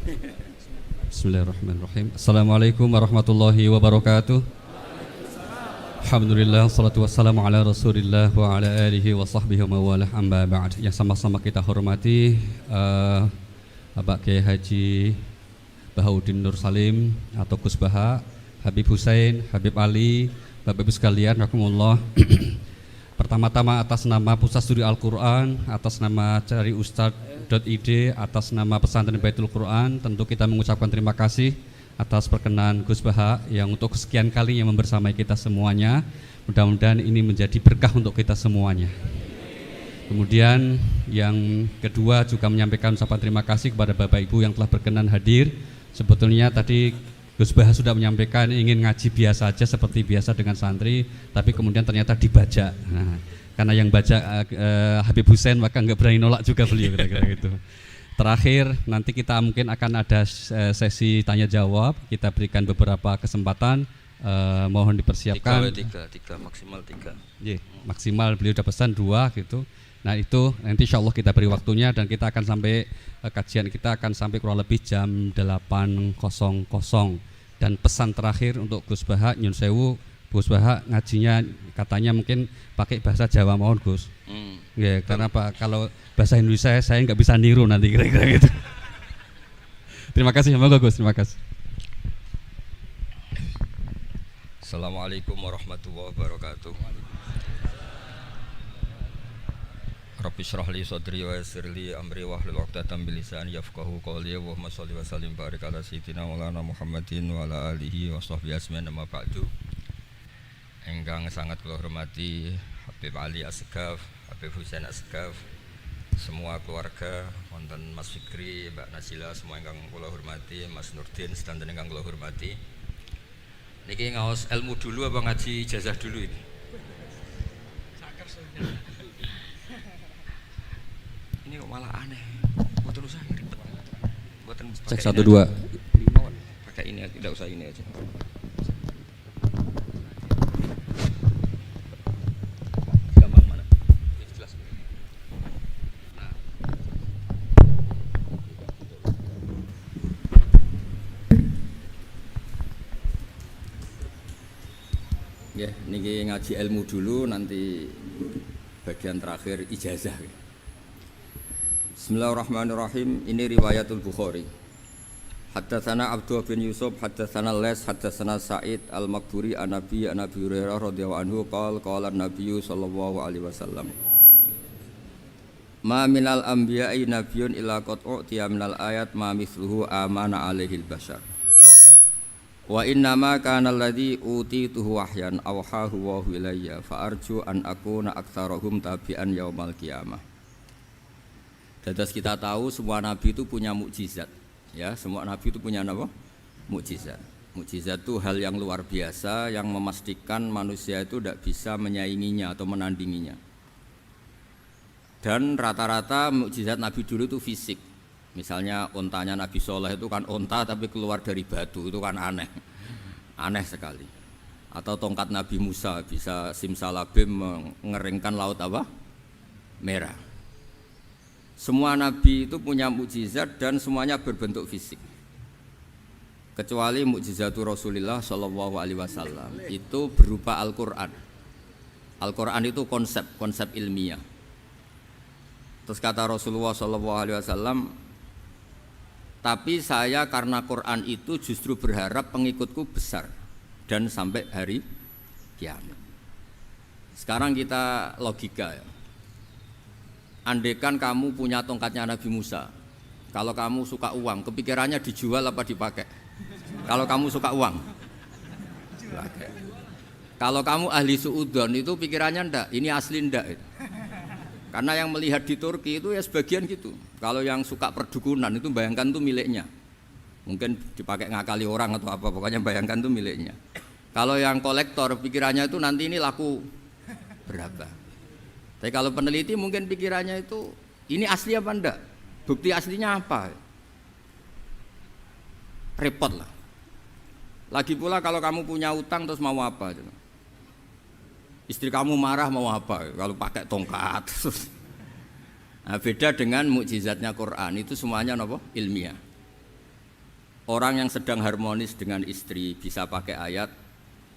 Bismillahirrahmanirrahim. Assalamualaikum warahmatullahi wabarakatuh. Alhamdulillah, salatu wassalamu ala rasulillah wa ala alihi wa sahbihi wa mawalah, amma ba'd. Yang sama-sama kita hormati Bapak Kiai Haji Bahauddin Nur Salim atau Gus Baha, Habib Hussein, Habib Ali, Bapak Ibu sekalian, rahimakumullah. Pertama-tama atas nama Pusat Studi Al-Quran, atas nama Cari Ustadz.id, atas nama Pesantren Baitul Quran, tentu kita mengucapkan terima kasih atas perkenan Gus Baha yang untuk kesekian kalinya membersamai kita semuanya. Mudah-mudahan ini menjadi berkah untuk kita semuanya. Kemudian yang kedua juga menyampaikan ucapan terima kasih kepada Bapak Ibu yang telah berkenan hadir. Sebetulnya tadi Gus Baha sudah menyampaikan ingin ngaji biasa saja seperti biasa dengan santri, tapi kemudian ternyata dibajak. Nah, karena yang bajak Habib Hussein, maka nggak berani nolak juga beliau, kira-kira gitu. Terakhir nanti kita mungkin akan ada sesi tanya jawab. Kita berikan beberapa kesempatan, mohon dipersiapkan. Tiga maksimal tiga. Maksimal beliau udah pesan 2 gitu. Nah itu nanti insya Allah kita beri waktunya dan kita akan sampai kajian kita akan sampai kurang lebih jam 8.00. Dan pesan terakhir untuk Gus Baha, nyun sewu, Gus Baha ngajinya katanya mungkin pakai bahasa Jawa, mohon Gus. Ya, karena Pak kalau bahasa Indonesia saya nggak bisa niru nanti kira-kira gitu. Terima kasih, semoga Gus, terima kasih. Assalamualaikum warahmatullahi wabarakatuh. Rabbi shrah li sadri wa yassir li amri wahlul 'uqdatam min lisani yafqahu qawli. Allahumma shalli wa sallim barik ala sayyidina Maulana Muhammadin wa ala alihi wa sahbihi ajmain, amma ba'du. Ingkang sangat kula hormati Habib Ali Asgaf, Habib Hussein Asgaf, semua keluarga, wonten Mas Fikri, Mbak Nasila, semua ingkang kula hormati, Mas Nurdin sedanten ingkang kula hormati. Niki ngaos ilmu dulu apa ngaji ijazah dulu ini? Ini kok malah aneh. Buat usah ribet. Buatan Cek 1 2. Pakai ini, tidak usah ini aja. Gampang mana? Jelas. Nah. Ya, niki ngaji ilmu dulu, nanti bagian terakhir ijazah. Bismillahirrahmanirrahim. Ini riwayatul Bukhari. Haddatsana Abdullah bin Yusuf, haddatsana Les, haddatsana Sa'id al-Maqburi an Nabi Hurairah radhiyallahu anhu qala an-nabiy sallallahu alaihi wasallam. Ma minal anbiya'i nabiyyun illa qad u'tiya minal ayat ma mithluhu amana alaihil bashar. Wa inna ma kana alladhi utituhu wahyan awhahu wa ilayya fa arju an akuna aktsarahum tabi'an yaumal qiyamah. Dados kita tahu semua nabi itu punya mukjizat, ya, semua nabi itu punya apa? Mukjizat. Mukjizat itu hal yang luar biasa yang memastikan manusia itu tidak bisa menyainginya atau menandinginya. Dan rata-rata mukjizat nabi dulu itu fisik. Misalnya ontanya Nabi Soleh itu kan onta tapi keluar dari batu, itu kan aneh, aneh sekali. Atau tongkat Nabi Musa bisa simsalabim mengeringkan laut apa? Merah. Semua nabi itu punya mukjizat dan semuanya berbentuk fisik. Kecuali mukjizatul Rasulullah sallallahu alaihi wasallam itu berupa Al-Qur'an. Al-Qur'an itu konsep ilmiah. Terus kata Rasulullah sallallahu alaihi wasallam, tapi saya karena Quran itu justru berharap pengikutku besar dan sampai hari kiamat. Sekarang kita logika ya. Andaikan kamu punya tongkatnya Nabi Musa, kalau kamu suka uang, kepikirannya dijual apa dipakai? Kalau kamu suka uang, dipakai. Kalau kamu ahli suudon itu pikirannya ndak, ini asli ndak. Karena yang melihat di Turki itu ya sebagian gitu. Kalau yang suka perdukunan itu bayangkan itu miliknya. Mungkin dipakai ngakali orang atau apa, pokoknya bayangkan itu miliknya. Kalau yang kolektor pikirannya itu nanti ini laku berapa. Tapi kalau peneliti mungkin pikirannya itu ini asli apa enggak? Bukti aslinya apa? Repot lah. Lagi pula kalau kamu punya utang terus mau apa? Istri kamu marah mau apa? Kalau pakai tongkat. Nah, beda dengan mukjizatnya Quran itu semuanya apa? Ilmiah. orang yang sedang harmonis dengan istri bisa pakai ayat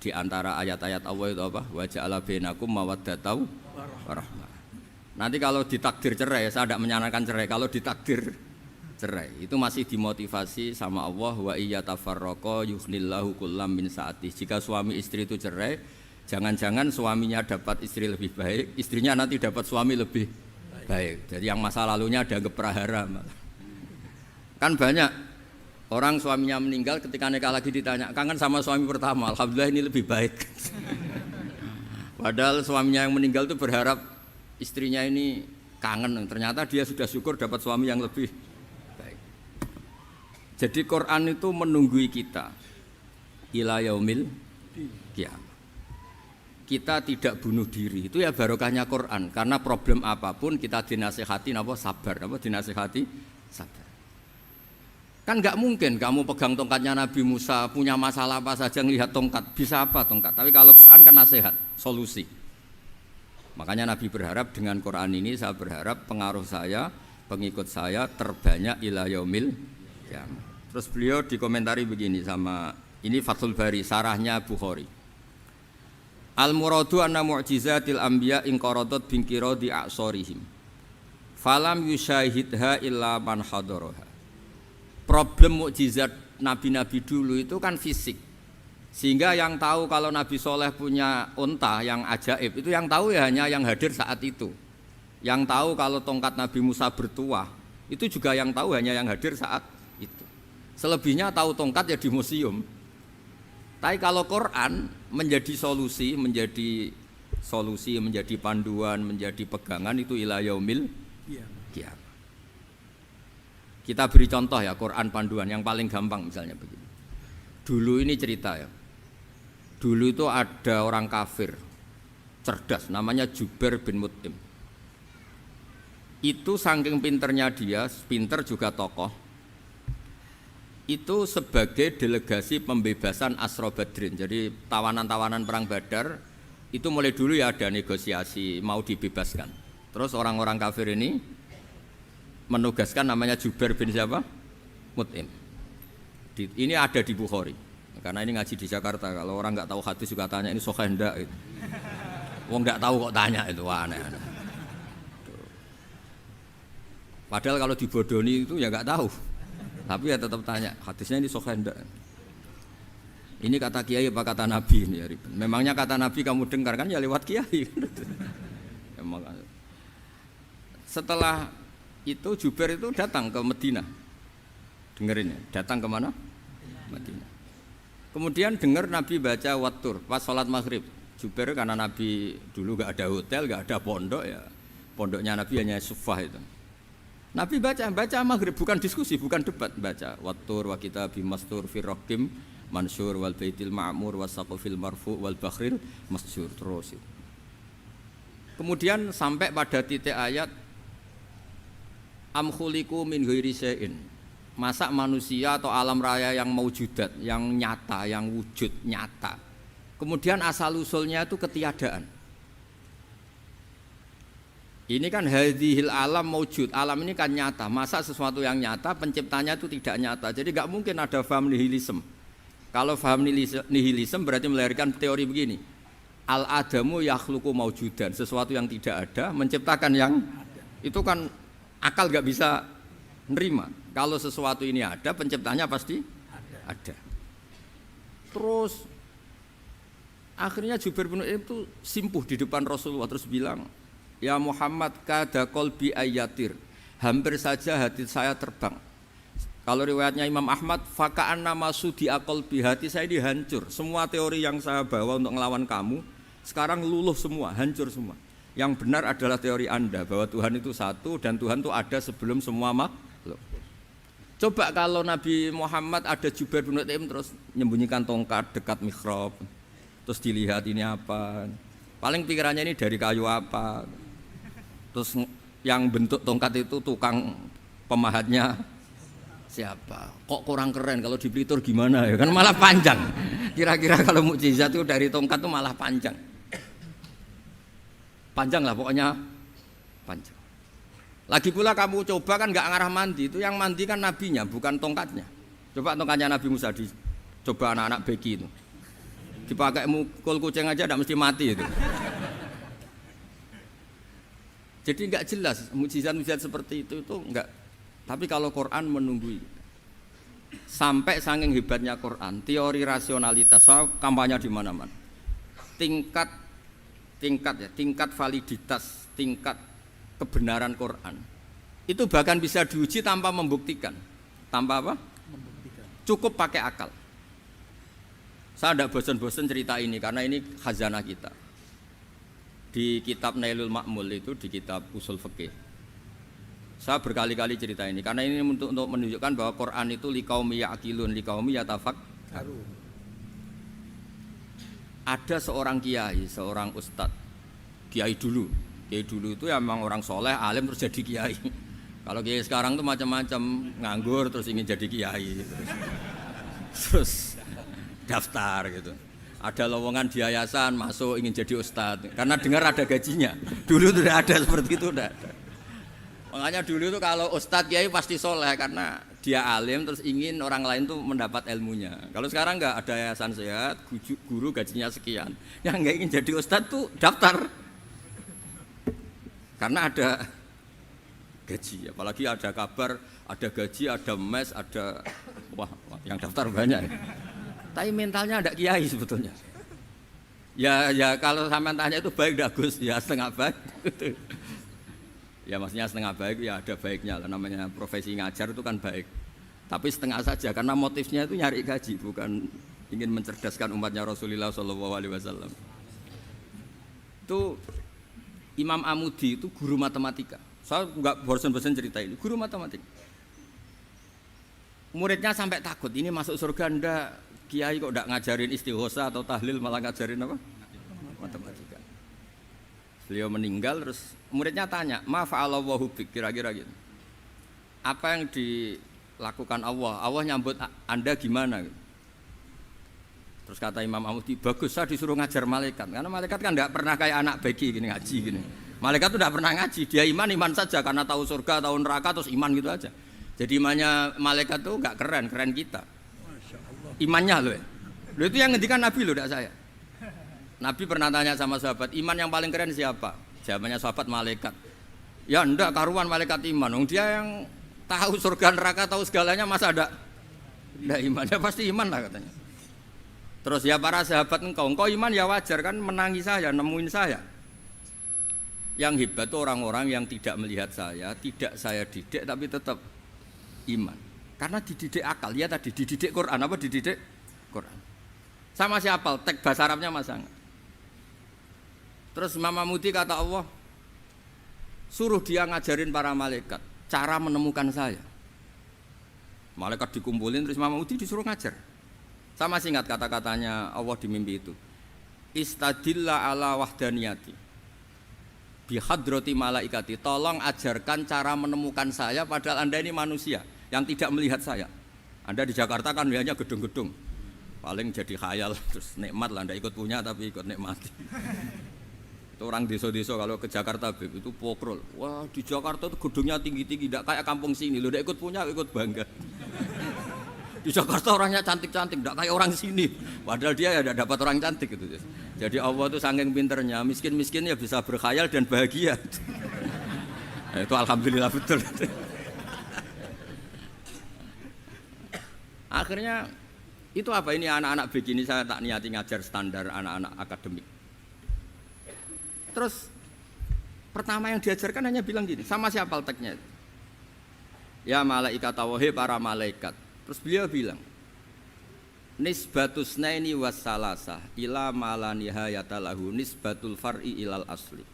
di antara ayat-ayat Allah itu apa? Wa ja'ala bainakum mawaddatan warahmah. Nanti kalau ditakdir cerai, saya tidak menyarankan cerai. Kalau ditakdir cerai, itu masih dimotivasi sama Allah. Wa iya tafarraqa yughnillahu kullam min sa'ati. Jika suami istri itu cerai, jangan-jangan suaminya dapat istri lebih baik, istrinya nanti dapat suami lebih baik. Jadi yang masa lalunya dianggap prahara. Kan banyak orang suaminya meninggal ketika nikah lagi ditanya, kangen sama suami pertama, alhamdulillah ini lebih baik. Padahal suaminya yang meninggal itu berharap istrinya ini kangen, ternyata dia sudah syukur dapat suami yang lebih baik. Jadi Quran itu menunggui kita ila yaumil qiyamah. Kita tidak bunuh diri, itu ya barokahnya Quran. Karena problem apapun kita dinasihati sabar, dinasihati sabar. Kan nggak mungkin kamu pegang tongkatnya Nabi Musa, punya masalah apa saja ngelihat tongkat, bisa apa tongkat. Tapi kalau Quran kan nasihat, solusi. Makanya Nabi berharap dengan Quran ini, saya berharap pengaruh saya, pengikut saya terbanyak ila yaumil qiyamah. Terus beliau dikomentari begini sama, ini Fathul Bari, sarahnya Bukhari. Al-muradu anna mu'jizatil anbiya inqaradat binqiradi a'sorihim. Falam yusyahidha illa man hadaraha. Problem mukjizat nabi-nabi dulu itu kan fisik. Sehingga yang tahu kalau Nabi Soleh punya unta yang ajaib itu yang tahu ya hanya yang hadir saat itu. Yang tahu kalau tongkat Nabi Musa bertuah itu juga yang tahu hanya yang hadir saat itu. Selebihnya tahu tongkat ya di museum. Tapi kalau Quran menjadi solusi, menjadi panduan, menjadi pegangan itu ila yaumil qiyamah. Kita beri contoh ya Quran panduan yang paling gampang misalnya begini. Dulu ini cerita ya. Dulu itu ada orang kafir cerdas namanya Jubair bin Mut'im. Itu saking pinternya dia, pinter juga tokoh. Itu sebagai delegasi pembebasan Asra Badrin. Jadi tawanan-tawanan perang Badar itu mulai dulu ya ada negosiasi mau dibebaskan. Terus orang-orang kafir ini menugaskan namanya Jubair bin siapa? Mut'im. Ini ada di Bukhari. Karena ini ngaji di Jakarta, kalau orang nggak tahu hadis juga tanya ini sahih enggak gitu. Wong nggak tahu kok tanya itu aneh-aneh. Padahal kalau dibodoni itu ya nggak tahu. Tapi ya tetap tanya, hadisnya ini sahih enggak. Ini kata kiai apa kata nabi ini ya. Memangnya kata nabi kamu dengar kan ya lewat kiai. Emang. Setelah itu Jubair itu datang ke Madinah. Dengerin ya, datang ke mana? Madinah. Kemudian dengar Nabi baca Wattur pas sholat maghrib. Jubair karena Nabi dulu gak ada hotel, gak ada pondok ya. Pondoknya Nabi hanya sufah itu. Nabi baca maghrib, bukan diskusi, bukan debat. Baca Wattur wa kitabi mastur firrokim mansur wal baitil ma'mur wasaqufil marfu wal bakhril masjur terus itu. Kemudian sampai pada titik ayat am khuliqu min ghairi syai'in. Masa manusia atau alam raya yang maujudat, yang nyata, yang wujud nyata. Kemudian asal usulnya itu ketiadaan. Ini kan hadhil alam maujud, alam ini kan nyata. Masa sesuatu yang nyata penciptanya itu tidak nyata. Jadi nggak mungkin ada faham nihilisme. Kalau faham nihilisme berarti melahirkan teori begini. Al adamu yakhluqu maujudan, sesuatu yang tidak ada menciptakan yang itu kan akal nggak bisa nerima. Kalau sesuatu ini ada, penciptanya pasti ada. Terus akhirnya Jubair bin Mut'im itu simpuh di depan Rasulullah terus bilang, ya Muhammad kada qalbi ayatir, hampir saja hati saya terbang. Kalau riwayatnya Imam Ahmad, faka'anna masudi aqalbi, hati saya dihancur. Semua teori yang saya bawa untuk ngelawan kamu sekarang luluh semua, hancur semua. Yang benar adalah teori Anda bahwa Tuhan itu satu dan Tuhan itu ada sebelum semua makhluk. Coba kalau Nabi Muhammad ada Jubair bin Mut'im terus menyembunyikan tongkat dekat mihrab, terus dilihat ini apa, paling pikirannya ini dari kayu apa, terus yang bentuk tongkat itu tukang pemahatnya siapa, kok kurang keren, kalau di Blitur gimana ya, kan malah panjang. Kira-kira kalau mukjizat itu dari tongkat itu malah panjang lah pokoknya panjang. Lagi pula kamu coba kan nggak ngarah mandi, itu yang mandi kan nabinya bukan tongkatnya. Coba tongkatnya Nabi Musa coba anak-anak beki itu. Dipakai mukul kucing aja tidak mesti mati itu. Jadi enggak jelas mukjizat-mukjizat seperti itu enggak. Tapi kalau Quran menunggui. Sampai saking hebatnya Quran, teori rasionalitas, soal kampanye di mana-mana. Tingkat validitas, tingkat kebenaran Quran. Itu bahkan bisa diuji tanpa membuktikan. Tanpa apa? Membuktikan. Cukup pakai akal. Saya tidak bosan-bosan cerita ini karena ini khazanah kita. Di kitab Nailul Ma'mul itu, di kitab Usul Fiqih. Saya berkali-kali cerita ini karena ini untuk menunjukkan bahwa Quran itu liqaumi ya'qilun, liqaumi yatafakkarun. Ada seorang kiai, seorang ustadz, kiai dulu itu ya memang orang soleh, alim terus jadi kiai. Kalau kiai sekarang tuh macam-macam, nganggur terus ingin jadi kiai, terus daftar gitu. Ada lowongan di yayasan masuk ingin jadi ustadz karena dengar ada gajinya. Dulu tidak ada seperti itu, tidak ada. Makanya dulu itu kalau ustadz kiai pasti soleh karena dia alim terus ingin orang lain tuh mendapat ilmunya. Kalau sekarang nggak ada yayasan sehat, guru gajinya sekian. Yang nggak ingin jadi ustadz tuh daftar karena ada gaji. Apalagi ada kabar, ada gaji, ada mes, ada wah yang daftar banyak. Tapi mentalnya ada kiai sebetulnya. Ya kalau sampean tanya itu baik dah Gus, ya setengah baik. Ya maksudnya setengah baik ya ada baiknya lah, namanya profesi ngajar itu kan baik. Tapi setengah saja karena motifnya itu nyari gaji, bukan ingin mencerdaskan umatnya Rasulullah SAW. Itu Imam Amudi itu guru matematika. Saya nggak bosan-bosan cerita ini, guru matematika. Muridnya sampai takut, ini masuk surga ndak? Kiai kok ndak ngajarin istighosa atau tahlil malah ngajarin apa? Matematika. Beliau meninggal terus muridnya tanya, "Ma fa'alallahu bik?" Kira-kira gitu. Apa yang dilakukan Allah? Allah nyambut Anda gimana? Terus kata Imam Amudi, "Bagus, saya disuruh ngajar malaikat." Karena malaikat kan enggak pernah kayak anak beki gini ngaji gini. Malaikat itu enggak pernah ngaji, dia iman saja karena tahu surga, tahu neraka terus iman gitu aja. Jadi imannya malaikat itu enggak keren kita. Imannya loh. Loh itu yang ngendikan Nabi loh, tidak saya. Nabi pernah tanya sama sahabat, iman yang paling keren siapa? Jawabannya sahabat malaikat. Ya enggak karuan malaikat iman. Dia yang tahu surga neraka, tahu segalanya masa ada enggak iman? Ya pasti iman lah katanya. Terus ya para sahabat engkau iman ya wajar kan menangi saya, nemuin saya. Yang hebat itu orang-orang yang tidak melihat saya, tidak saya didik tapi tetap iman. Karena dididik akal, ya tadi dididik Quran, apa dididik Quran. Sama siapa? Teks bahasa Arabnya masang. Terus Imam Amudi kata Allah, suruh dia ngajarin para malaikat cara menemukan saya. Malaikat dikumpulin terus Imam Amudi disuruh ngajar. Sama singkat kata-katanya Allah di mimpi itu. Istadilla ala wahdaniyati bihadrati malaikati. Tolong ajarkan cara menemukan saya padahal Anda ini manusia yang tidak melihat saya. Anda di Jakarta kan lihatnya gedung-gedung. Paling jadi khayal terus nikmat lah, Anda ikut punya tapi ikut nikmati. Itu orang desa-desa kalau ke Jakarta itu pokrol. Wah, di Jakarta itu gedungnya tinggi-tinggi, tidak kayak kampung sini. Lo udah ikut punya, ikut bangga. Di Jakarta orangnya cantik-cantik, tidak kayak orang sini. Padahal dia ya dapat orang cantik gitu. Jadi Allah itu saking pinternya, miskin-miskin ya bisa berkhayal dan bahagia. Nah, itu alhamdulillah betul. Akhirnya itu apa ini anak-anak begini saya tak niati ngajar standar anak-anak akademik. Terus pertama yang diajarkan hanya bilang gini, sama siapa teknya? Ya malaikat wahi para malaikat. Terus beliau bilang, nisbatus naini wassalasah ila malanihayata lahu nisbatul far'i ilal asli.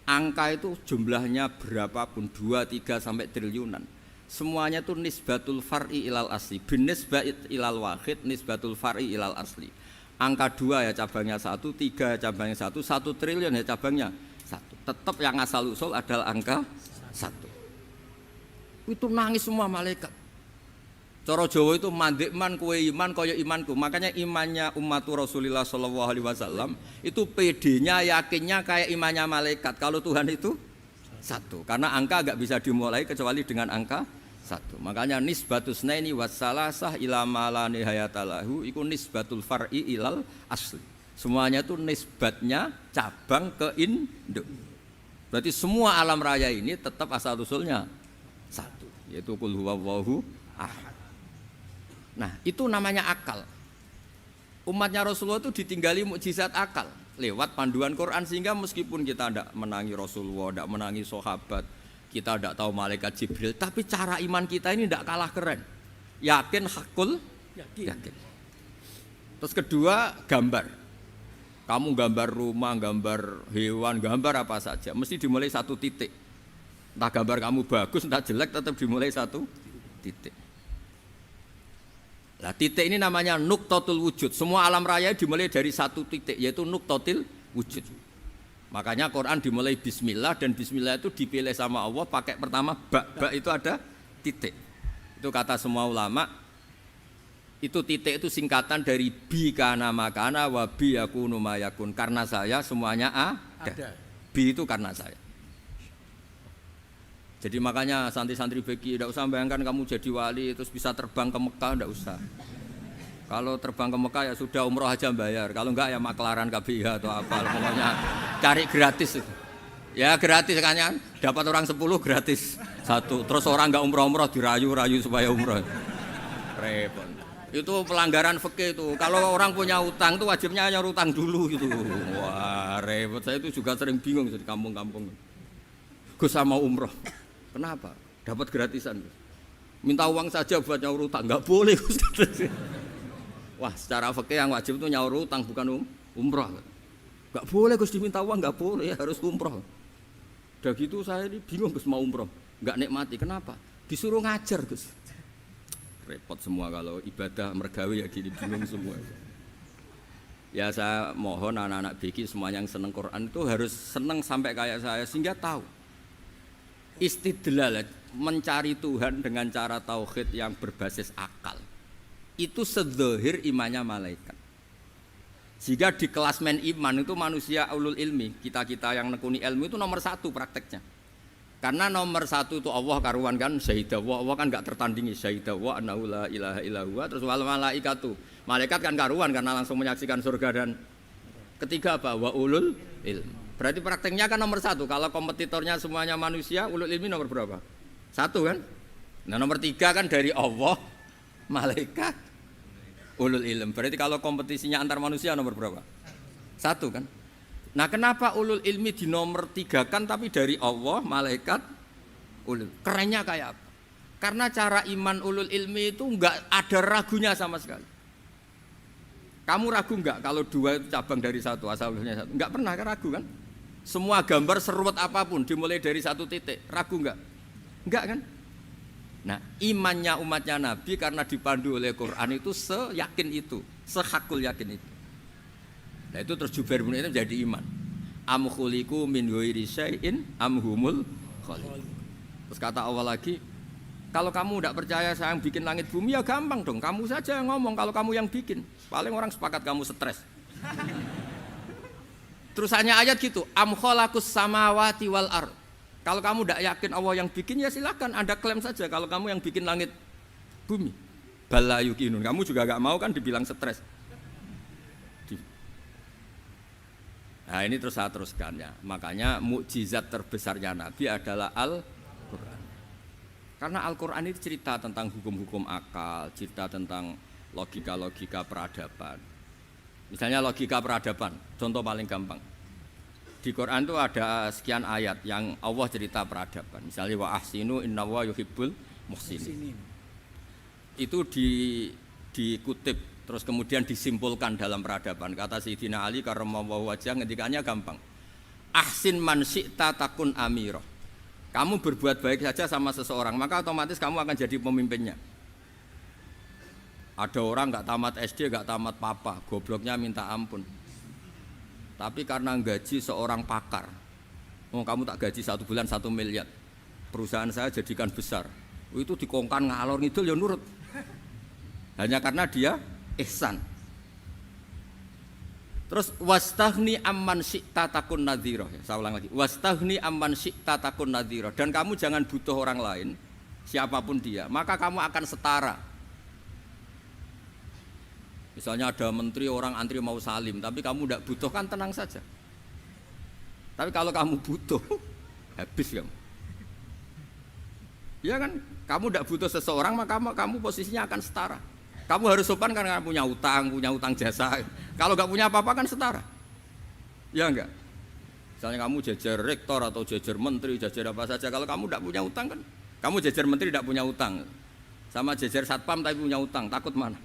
Angka itu jumlahnya berapapun 2, 3 sampai triliunan. Semuanya itu nisbatul far'i ilal asli. Binisbat ilal wahid nisbatul far'i ilal asli. Angka 2 ya cabangnya 1, 3 ya cabangnya 1, 1 triliun ya cabangnya 1. Tetap yang asal usul adalah angka 1. Itu nangis semua malaikat. Cara Jawa itu mandekman kowe iman kaya imanku. Makanya imannya umat Rasulullah SAW itu PD-nya yakinnya kayak imannya malaikat. Kalau Tuhan itu 1. Karena angka enggak bisa dimulai kecuali dengan angka 1. satu. Makanya nisbatus naini wassalasah ila ma la nihayatalahu iku nisbatul far'i ilal asli. Semuanya itu nisbatnya cabang ke induk. Berarti semua alam raya ini tetap asal usulnya satu, yaitu qul huwallahu ahad. Nah, itu namanya akal. Umatnya Rasulullah itu ditinggali mukjizat akal lewat panduan Quran, sehingga meskipun kita tidak menangi Rasulullah, tidak menangi sahabat, kita tidak tahu malaikat Jibril, tapi cara iman kita ini tidak kalah keren. Yakin, hakul, yakin. Terus kedua, gambar. Kamu gambar rumah, gambar hewan, gambar apa saja, mesti dimulai satu titik. Entah gambar kamu bagus, entah jelek, tetap dimulai satu titik. Nah, titik ini namanya nuqtatul wujud. Semua alam raya dimulai dari satu titik, yaitu nuqtatil wujud. Makanya Quran dimulai bismillah, dan bismillah itu dipilih sama Allah pakai pertama ba itu ada titik. Itu kata semua ulama. Itu titik itu singkatan dari bi kana makana wa bi yakunu mayakun. Karena saya semuanya ada. Bi itu karena saya. Jadi makanya santri-santri beki tidak usah bayangkan kamu jadi wali terus bisa terbang ke Mekah, tidak usah. Kalau terbang ke Mekah ya sudah umroh aja bayar. Kalau enggak ya maklaran KBIH atau apa. Pokoknya cari gratis itu. Ya gratis kan, dapat orang 10 gratis satu. Terus orang enggak umroh-umroh dirayu-rayu supaya umroh. Repot. Itu pelanggaran fikih itu. Kalau orang punya utang itu wajibnya nyaur utang dulu gitu. Wah repot. Saya itu juga sering bingung di kampung-kampung. Gus sama umroh. Kenapa? Dapat gratisan. Minta uang saja buat nyaur utang. Enggak boleh Gus. Wah secara fikih yang wajib itu nyaur utang bukan umroh. Enggak boleh Gus diminta uang, enggak boleh, harus umroh. Udah gitu saya ini bingung Gus mau umroh. Enggak nikmati. Kenapa? Disuruh ngajar Gus. Repot semua kalau ibadah mergawe ya gini, bingung semua. Ya saya mohon anak-anak BK semuanya yang seneng Quran itu harus seneng sampai kayak saya, sehingga tahu istidlal, mencari Tuhan dengan cara tauhid yang berbasis akal itu sedzahir imannya malaikat. Jika di kelasmen iman itu manusia ulul ilmi, kita-kita yang nekuni ilmu itu nomor satu prakteknya. Karena nomor satu itu Allah karuan kan, syahidallah, Allah kan enggak tertandingi, syahidallah annahu la ilaha illallah. Terus wal malaikatu, malaikat kan karuan karena langsung menyaksikan surga. Dan ketiga apa? Wa ulul ilm. Berarti prakteknya kan nomor satu. Kalau kompetitornya semuanya manusia, ulul ilmi nomor berapa? Satu kan? Nah nomor tiga kan dari Allah, malaikat, ulul ilm. Berarti kalau kompetisinya antar manusia nomor berapa? Satu kan? Nah kenapa ulul ilmi di nomor 3 kan tapi dari Allah, malaikat, ulul. Kerennya kayak apa? Karena cara iman ulul ilmi itu enggak ada ragunya sama sekali. Kamu ragu enggak kalau 2 itu cabang dari 1, asal usulnya 1? Enggak pernah ragu kan? Semua gambar seruat apapun dimulai dari 1 titik, ragu enggak? Enggak kan? Nah imannya umatnya Nabi karena dipandu oleh Quran itu seyakin itu, sehakul yakin itu. Nah itu terus Jubair bin Mut'im jadi iman. Am khuliqu min ghairi syai'in am humul khaliqun. Terus kata Allah lagi, kalau kamu tidak percaya saya yang bikin langit bumi ya gampang dong. Kamu saja yang ngomong kalau kamu yang bikin. Paling orang sepakat kamu stres. Terus hanya ayat gitu, am khalaqus samawati wal ard. Kalau kamu tidak yakin Allah yang bikin ya silakan Anda klaim saja kalau kamu yang bikin langit bumi. Bala yuqinun. Kamu juga enggak mau kan dibilang stres. Nah ini terus saya teruskan ya. Makanya mukjizat terbesarnya Nabi adalah Al-Quran. Karena Al-Quran itu cerita tentang hukum-hukum akal, cerita tentang logika-logika peradaban. Misalnya logika peradaban, contoh paling gampang. Di Quran itu ada sekian ayat yang Allah cerita peradaban. Misalnya wa ahsinu innallaha yuhibbul muhsinin. Itu dikutip terus kemudian disimpulkan dalam peradaban. Kata Sayyidina Ali karramallahu wajhah ngendikannya gampang. Ahsin man syi'ta takun amirah. Kamu berbuat baik saja sama seseorang, maka otomatis kamu akan jadi pemimpinnya. Ada orang enggak tamat SD, enggak tamat papa, gobloknya minta ampun. Tapi karena gaji seorang pakar. Oh, kamu tak gaji 1 bulan 1 miliar. Perusahaan saya jadikan besar. Itu dikongkan ngalor ngidul ya nurut. Hanya karena dia ihsan. Terus wastaghni amman syi'ta takun nadhira. Saya ulang lagi. Wastaghni amman syi'ta takun nadhira. Dan kamu jangan butuh orang lain siapapun dia, maka kamu akan setara. Misalnya ada menteri orang antri mau salim, tapi kamu tidak butuh kan tenang saja. Tapi kalau kamu butuh, habis kamu. Ya kan, kamu tidak butuh seseorang maka kamu posisinya akan setara. Kamu harus sopan karena punya utang jasa. Kalau nggak punya apa-apa kan setara. Ya enggak? Misalnya kamu jajar rektor atau jajar menteri, jajar apa saja. Kalau kamu tidak punya utang kan, kamu jajar menteri tidak punya utang. Sama jajar satpam tapi punya utang, takut mana?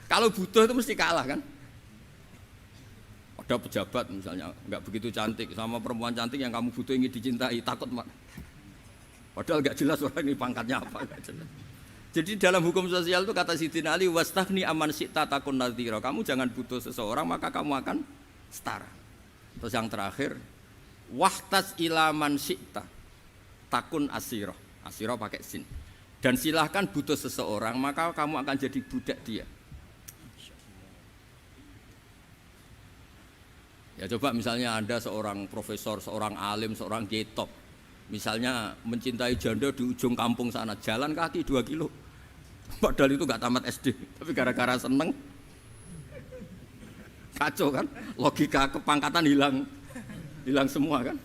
Kalau butuh itu mesti kalah kan? Ada pejabat misalnya nggak begitu cantik sama perempuan cantik yang kamu butuh ingin dicintai, takut mak. Padahal nggak jelas orang ini pangkatnya apa, nggak jelas. Jadi dalam hukum sosial itu kata Sidin Ali, wastahni aman syi'ta takun nadhira. Kamu jangan butuh seseorang maka kamu akan setara. Terus yang terakhir, wahtas ilaman syi'ta takun asiro. Asiro pakai sin. Dan silahkan butuh seseorang maka kamu akan jadi budak dia. Ya coba misalnya Anda seorang profesor, seorang alim, seorang getop, misalnya mencintai janda di ujung kampung sana, jalan kaki 2 kilo, padahal itu gak tamat SD, tapi gara-gara seneng, kacau kan, logika kepangkatan hilang semua kan.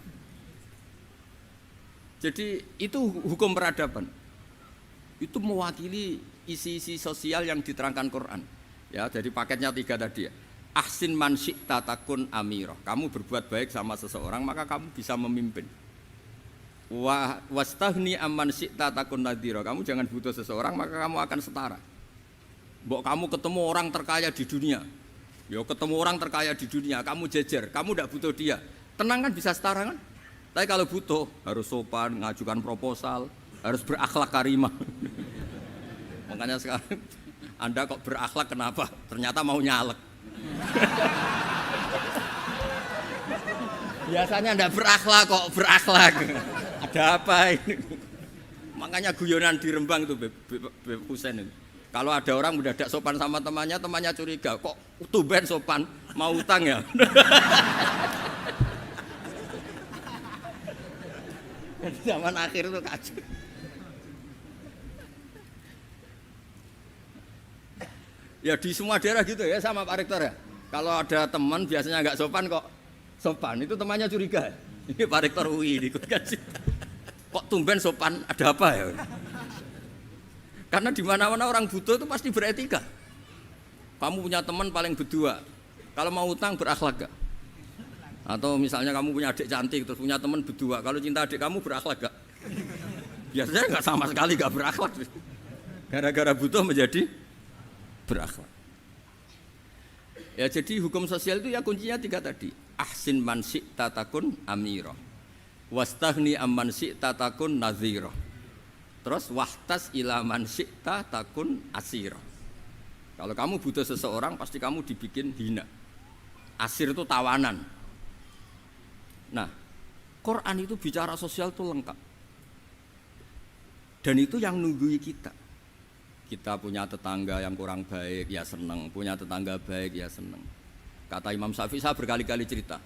Jadi itu hukum peradaban, itu mewakili isi-isi sosial yang diterangkan Quran. Ya, jadi paketnya 3 tadi ya. Ahsin man syi'ta takun amirah. Kamu berbuat baik sama seseorang maka kamu bisa memimpin. Wastahni amman syi'ta takun nadhira. Kamu jangan butuh seseorang maka kamu akan setara. Mbok kamu ketemu orang terkaya di dunia. Yo ketemu orang terkaya di dunia, kamu jejer, kamu tidak butuh dia. Tenang kan bisa setara kan? Tapi kalau butuh harus sopan, ngajukan proposal, harus berakhlak karimah. Makanya sekarang Anda kok berakhlak kenapa? Ternyata mau nyalek. Biasanya ndak berakhlak kok berakhlak. Ada apa ini? Makanya guyonan di Rembang itu Beb Husen itu. Kalau ada orang mendadak sopan sama temannya curiga, kok tumben sopan, mau utang ya? Zaman akhir itu kacau. Ya di semua daerah gitu ya sama Pak Rektor ya. Kalau ada teman biasanya nggak sopan kok sopan, itu temannya curiga. Ini Pak Rektor UI ikut kaji. Kok tumben sopan, ada apa ya? Karena di mana-mana orang butuh itu pasti beretika. Kamu punya teman paling berdua, kalau mau utang berakhlak gak? Atau misalnya kamu punya adik cantik terus punya teman berdua, kalau cinta adik kamu berakhlak gak? Biasanya nggak sama sekali nggak berakhlak. Gara-gara butuh menjadi berakhlak. Ya jadi hukum sosial itu ya kuncinya 3 tadi. Ahsin man syi'ta takun amirah. Wastahni amman syi'ta takun nadhira. Terus wahtas ila man syi'ta takun asira. Kalau kamu butuh seseorang pasti kamu dibikin hina. Asir itu tawanan. Nah, Quran itu bicara sosial itu lengkap. Dan itu yang nunggui kita. Kita punya tetangga yang kurang baik, ya seneng. Punya tetangga baik, ya seneng. Kata Imam Syafi'i, saya berkali-kali cerita.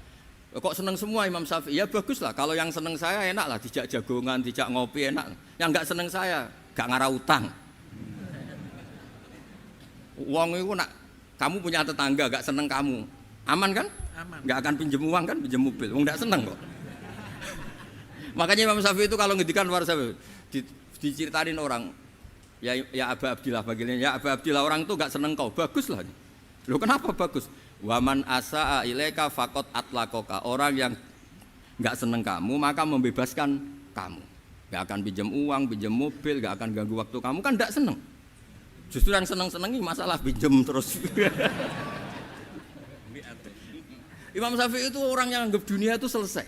Kok seneng semua Imam Syafi'i? Ya bagus lah, kalau yang seneng saya enak lah. Dijak jagongan, dijak ngopi enak. Yang enggak seneng saya, gak ngarah utang. Uang itu nak, kamu punya tetangga gak seneng kamu. Aman kan? Aman. Gak akan pinjem uang kan, pinjem mobil. Uang gak seneng kok. Makanya Imam Syafi'i itu kalau ngedikan luar Syafi'i, diceritain orang, ya Aba Abdillah bagiannya, ya Aba Abdillah orang itu gak seneng kau, bagus lah. Loh kenapa bagus? Waman asa'a ilaika faqad atlaqaka. Orang yang gak seneng kamu maka membebaskan kamu. Gak akan pinjam uang, pinjam mobil, gak akan ganggu waktu kamu, kan gak seneng. Justru yang seneng-senengi masalah pinjam terus. Imam Syafi'i itu orang yang anggap dunia itu selesai.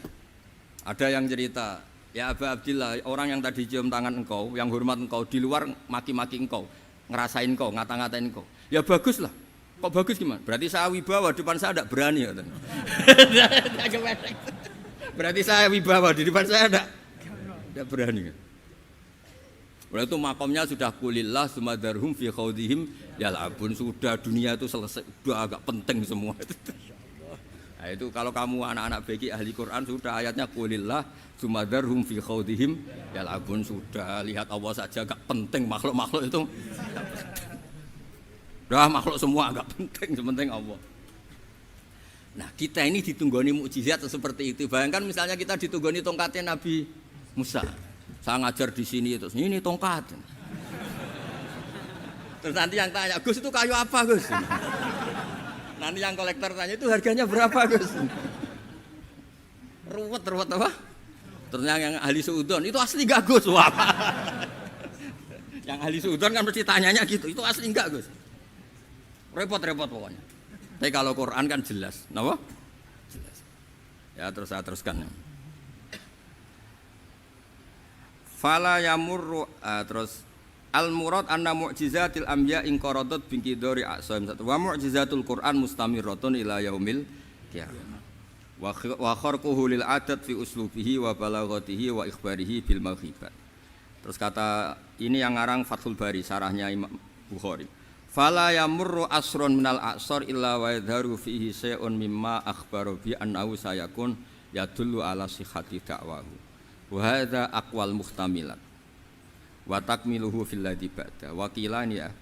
Ada yang cerita, ya Aba Abdillah, orang yang tadi cium tangan engkau, yang hormat engkau, di luar maki-maki engkau, ngerasain engkau, ngata-ngatain engkau. Ya bagus lah. Kok bagus gimana? Berarti saya wibawa, depan saya tidak berani. Berarti saya wibawa, di depan saya tidak berani. Berarti itu makomnya sudah kulillah sumadarhum fi khawdihim yal'abun. Sudah dunia itu selesai, sudah agak penting semua. Nah, itu kalau kamu anak-anak bagi ahli Quran sudah ayatnya qulillah sumadarhum fi khaudihim yal'abun, sudah lihat Allah saja gak penting makhluk-makhluk itu. Udah makhluk semua gak penting, sepenting Allah. Nah, kita ini ditunggoni mukjizat seperti itu. Bayangkan misalnya kita ditunggoni tongkatnya Nabi Musa. Saya ngajar di sini terus ini tongkat. Terus nanti yang tanya, Gus itu kayu apa Gus? Nanti yang kolektor tanya itu harganya berapa Gus? Ruwet apa? Terus yang ahli suudon itu asli gak Gus? Wah. Yang ahli suudon kan mesti tanyanya gitu, itu asli enggak Gus? Repot-repot pokoknya. Tapi kalau Quran kan jelas, kenapa? Jelas. Ya terus saya teruskan. Fala yamurru terus al murad anna mu'jizatil anbiya in qaradat bi qidari aqsam wa mu'jizatul Quran mustamirratun ila yaumil qiyamah wa kharquhu lil adat fi uslubihi wa balaghatihi wa ikhbarihi bil maghibat. Terus kata ini yang ngarang Fathul Bari sarahnya Imam Bukhari. Fala yamurru asrun minal aqsar illa wa yadharu fihi syai'un mimma akhbaru bi annahu sayakun yadullu ala sihhati da'wahu. Wa hadza aqwal muhtamilat wa takmiluhu fil ladzi ba'da wa qilani ya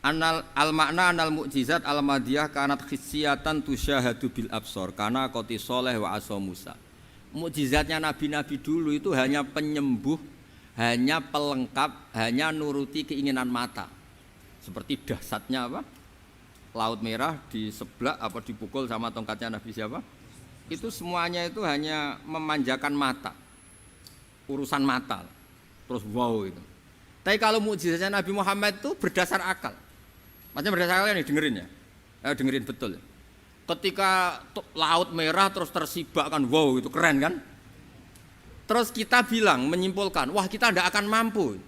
anal al makna anal mukjizat al madiyah kanat khissiyatan tusyahadu bil absar kana qati sholeh wa asa Musa. Mukjizatnya nabi-nabi dulu itu hanya penyembuh, hanya pelengkap, hanya nuruti keinginan mata. Seperti dahsyatnya apa? Laut Merah di sebelah apa dipukul sama tongkatnya Nabi siapa? Itu semuanya itu hanya memanjakan mata. Urusan mata. Terus wow itu. Tapi kalau mukjizatnya Nabi Muhammad itu berdasar akal. Maksudnya berdasar akal nih dengerin ya. Dengerin betul. Ketika Laut Merah terus tersibak kan wow itu keren kan? Terus kita bilang menyimpulkan, wah kita tidak akan mampu.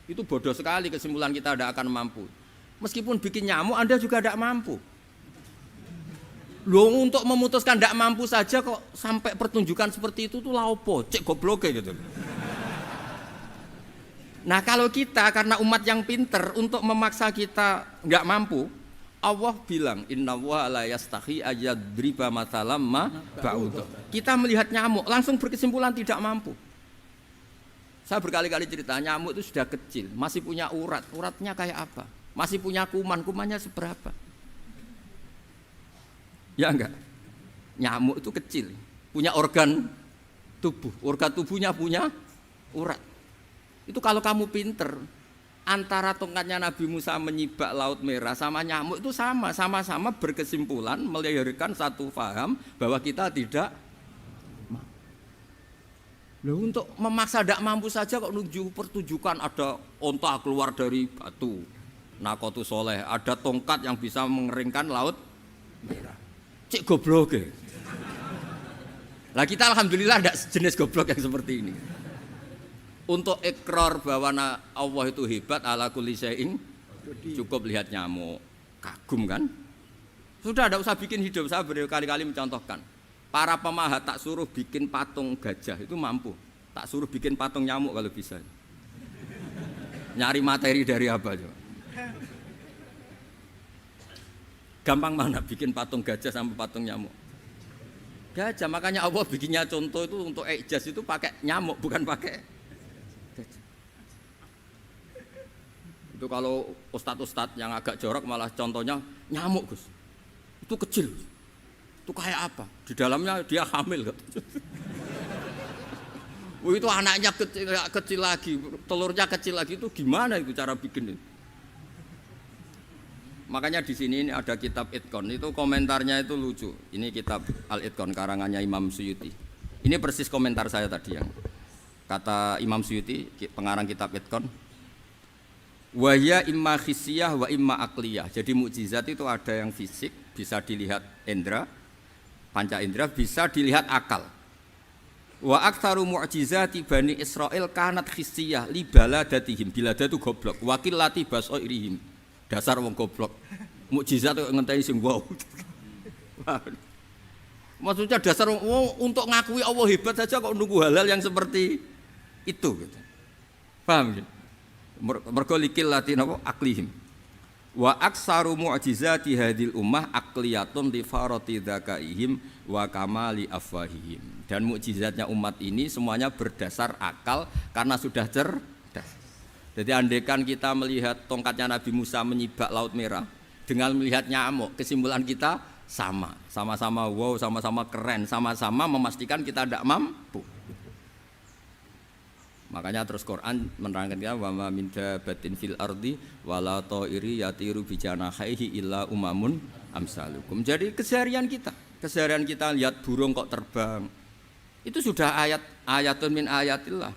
Itu bodoh sekali kesimpulan kita tidak akan mampu. Meskipun bikin nyamuk Anda juga tidak mampu. Loh untuk memutuskan tidak mampu saja kok sampai pertunjukan seperti itu tuh laopo, cek goblok gitu. Nah kalau kita karena umat yang pinter untuk memaksa kita nggak mampu, Allah bilang innallaha la yastahi ayadriba mathalam ma ba'udah. Kita melihat nyamuk langsung berkesimpulan tidak mampu. Saya berkali-kali cerita nyamuk itu sudah kecil, masih punya urat, uratnya kayak apa? Masih punya kuman, kumannya seberapa? Ya enggak? Nyamuk itu kecil, punya organ tubuhnya punya urat. Itu kalau kamu pinter, antara tongkatnya Nabi Musa menyibak Laut Merah sama nyamuk itu sama-sama berkesimpulan melahirkan satu faham bahwa kita tidak mampu. Loh, untuk memaksa tidak mampu saja kok menuju pertunjukan ada onta keluar dari batu, Naqatu Sholeh, ada tongkat yang bisa mengeringkan Laut Merah. Cik goblok ya. Lah kita alhamdulillah tidak jenis goblok yang seperti ini. Untuk ikrar bahwa Allah itu hebat ala kulli syai'in cukup lihat nyamuk, kagum kan? Sudah tidak usah bikin hidup. Saya berkali-kali mencontohkan. Para pemahat tak suruh bikin patung gajah itu mampu. Tak suruh bikin patung nyamuk kalau bisa. Nyari materi dari apa coba? Gampang mana bikin patung gajah sampai patung nyamuk? Gajah, makanya Allah bikinnya contoh itu untuk ijaz itu pakai nyamuk bukan pakai gajah. Itu kalau ustadz-ustadz yang agak jorok malah contohnya nyamuk Gus. Itu kecil. Itu kayak apa? Di dalamnya dia hamil. Itu anaknya kecil lagi, telurnya kecil lagi, itu gimana itu cara bikin itu? Makanya di sini ini ada kitab Itqan, itu komentarnya itu lucu. Ini kitab Al-Itqan karangannya Imam Suyuti. Ini persis komentar saya tadi yang kata Imam Suyuti, pengarang kitab Itqan. Wa ya imma khissiyah wa imma aqliyah. Jadi mukjizat itu ada yang fisik, bisa dilihat indra, panca indra, bisa dilihat akal. Wa aktsaru mu'jizati Bani Israil kanat khissiyah li baladatihim. Bilada itu goblok, wakil lati basairihim. Dasar wong goblok. Mukjizat kok ngenteni sing wow. Maksudnya dasar wong untuk ngakui Allah hebat saja kok nunggu halal yang seperti itu gitu. Paham gitu? Mergo likil lati napa aklihim. Wa aksaru mu'jizati hadhil ummah aqliyatun li farati dzakaihim wa kamali afwahihim. Dan mukjizatnya umat ini semuanya berdasar akal karena sudah cerdas. Jadi andaikan kita melihat tongkatnya Nabi Musa menyibak Laut Merah dengan melihat nyamuk, kesimpulan kita sama-sama wow, sama-sama keren, sama-sama memastikan kita tidak mampu. Makanya terus Quran menerangkan kita wa ma min dabatin fil ardi wala ta'iri yatiru bi janahihi illa umamun amsalukum. Jadi keseharian kita lihat burung kok terbang. Itu sudah ayatun min ayatillah.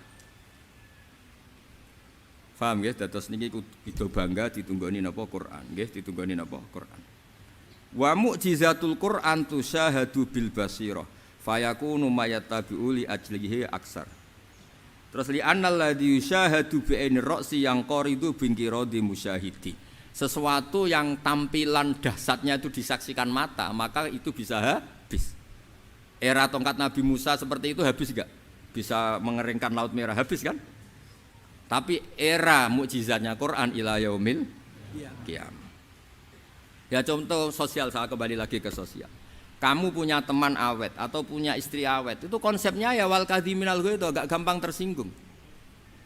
Paham nggih? Dados niki kita bangga ditunggoni napa Quran, nggih, ditunggoni napa Quran. Wa mu'jizatul Quran tusyahadu bil basirah fayakunu mayatabi'u li ajlihi aksar. Terus li annal ladzi yusyahadu bi ainir ra'si yang qaridu bingkiradi musyahidi. Sesuatu yang tampilan dahsyatnya itu disaksikan mata, maka itu bisa habis. Era tongkat Nabi Musa seperti itu habis enggak? Bisa mengeringkan Laut Merah, habis kan? Tapi era mukjizatnya Quran ila yaumil qiyamah. Ya contoh sosial, saya kembali lagi ke sosial. Kamu punya teman awet atau punya istri awet, itu konsepnya ya wal kadhiminal ghaidh, agak gampang tersinggung.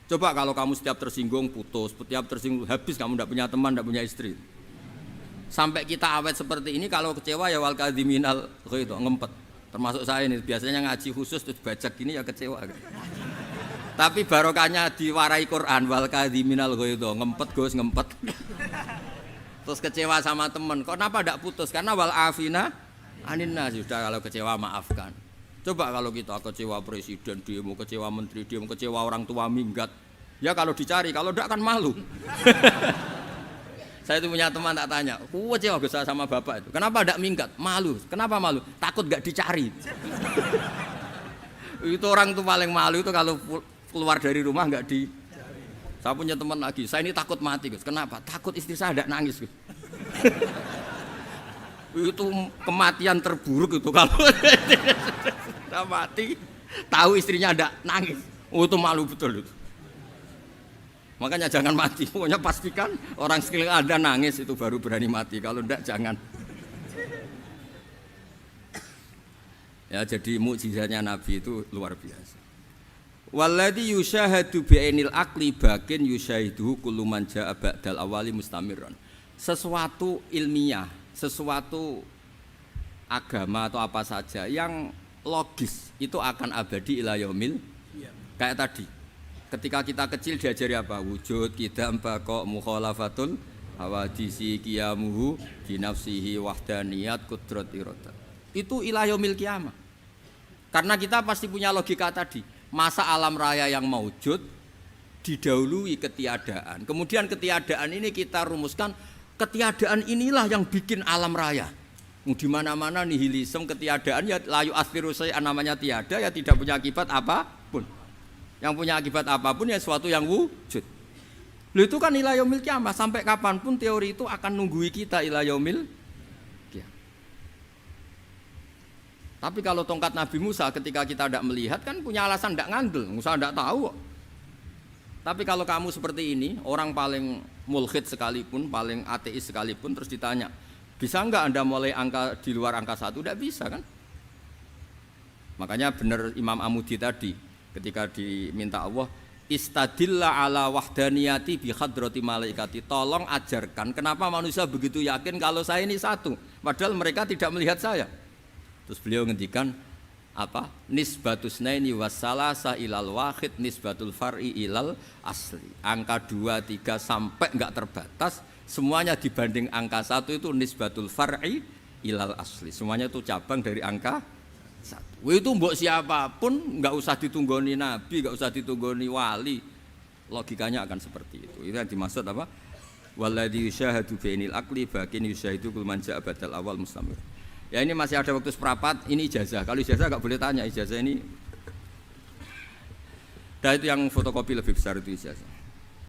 Coba kalau kamu setiap tersinggung putus, setiap tersinggung habis, kamu tidak punya teman, tidak punya istri. Sampai kita awet seperti ini, kalau kecewa ya wal kadhiminal ghaidh, ngempet. Termasuk saya ini, biasanya ngaji khusus terus bajak gini ya kecewa. Tapi barokahnya diwarai Quran wal kadhiminal ghaidh, ngempet Gus, ngempet. Terus kecewa sama teman, kenapa tidak putus? Karena wal afina Aninna sudah, kalau kecewa maafkan. Coba kalau kita kecewa presiden demo, kecewa menteri demo, kecewa orang tua minggat, ya kalau dicari, kalau tidak kan malu. Saya itu punya teman tak tanya, kecewa Gus sama bapak itu, kenapa tidak minggat? Malu. Kenapa malu? Takut gak dicari. Itu orang tuh paling malu itu kalau keluar dari rumah nggak di. Saya punya teman lagi, saya ini takut mati Gus. Kenapa? Takut istri saya tidak nangis Gus. Itu kematian terburuk itu kalau sudah mati tahu istrinya ada nangis, itu malu betul itu. Makanya jangan mati, pokoknya pastikan orang sekeliling ada nangis itu baru berani mati, kalau enggak jangan. Ya jadi mukjizatnya Nabi itu luar biasa. Walladzi yusyahadu bi'ainil aqli bakin yusyahiduhu kullu man jaa ba'dal awali mustamirran. Sesuatu ilmiah, sesuatu agama atau apa saja yang logis itu akan abadi ila yaumil. Kayak tadi ketika kita kecil diajari apa? Wujud, qidam, baqa, mukhalafatul hawadisi, qiyamuhu binafsihi, wahdaniyat, qudrat, iradah. Itu ila yaumil qiyamah. Karena kita pasti punya logika tadi, masa alam raya yang maujud didahului ketiadaan. Kemudian ketiadaan ini kita rumuskan, ketiadaan inilah yang bikin alam raya. Di mana-mana nihilisme, ketiadaan ya layu asfiru say'an, namanya tiada ya tidak punya akibat apapun. Yang punya akibat apapun ya sesuatu yang wujud. Loh itu kan ila yaumil qiyamah, sampai kapanpun teori itu akan nunggui kita ila yaumil qiyamah. Tapi kalau tongkat Nabi Musa ketika kita tidak melihat kan punya alasan tidak ngandel, Musa tidak tahu kok. Tapi kalau kamu seperti ini, orang paling mulhid sekalipun, paling ateis sekalipun, terus ditanya, bisa enggak Anda mulai angka di luar angka 1? Tidak bisa kan? Makanya benar Imam Amudi tadi, ketika diminta Allah, istadilla ala wahdaniyati bi hadrati malaikati, tolong ajarkan kenapa manusia begitu yakin kalau saya ini satu, padahal mereka tidak melihat saya. Terus beliau ngendikan, apa? Nisbatus naini wassalasa ilal wahid nisbatul far'i ilal asli. Angka 2, 3 sampai enggak terbatas, semuanya dibanding angka 1 itu nisbatul far'i ilal asli. Semuanya itu cabang dari angka 1. Itu mbok siapapun enggak usah ditunggoni nabi, enggak usah ditunggoni wali. Logikanya akan seperti itu. Itu yang dimaksud apa? Walladzi yusyahadu bainil aqli bakin yusyahidu kul man ja'a badal awal mustamir. Ya ini masih ada waktu seperempat, ini ijazah. Kalau ijazah enggak boleh tanya, ijazah ini. Dan itu yang fotokopi lebih besar itu ijazah.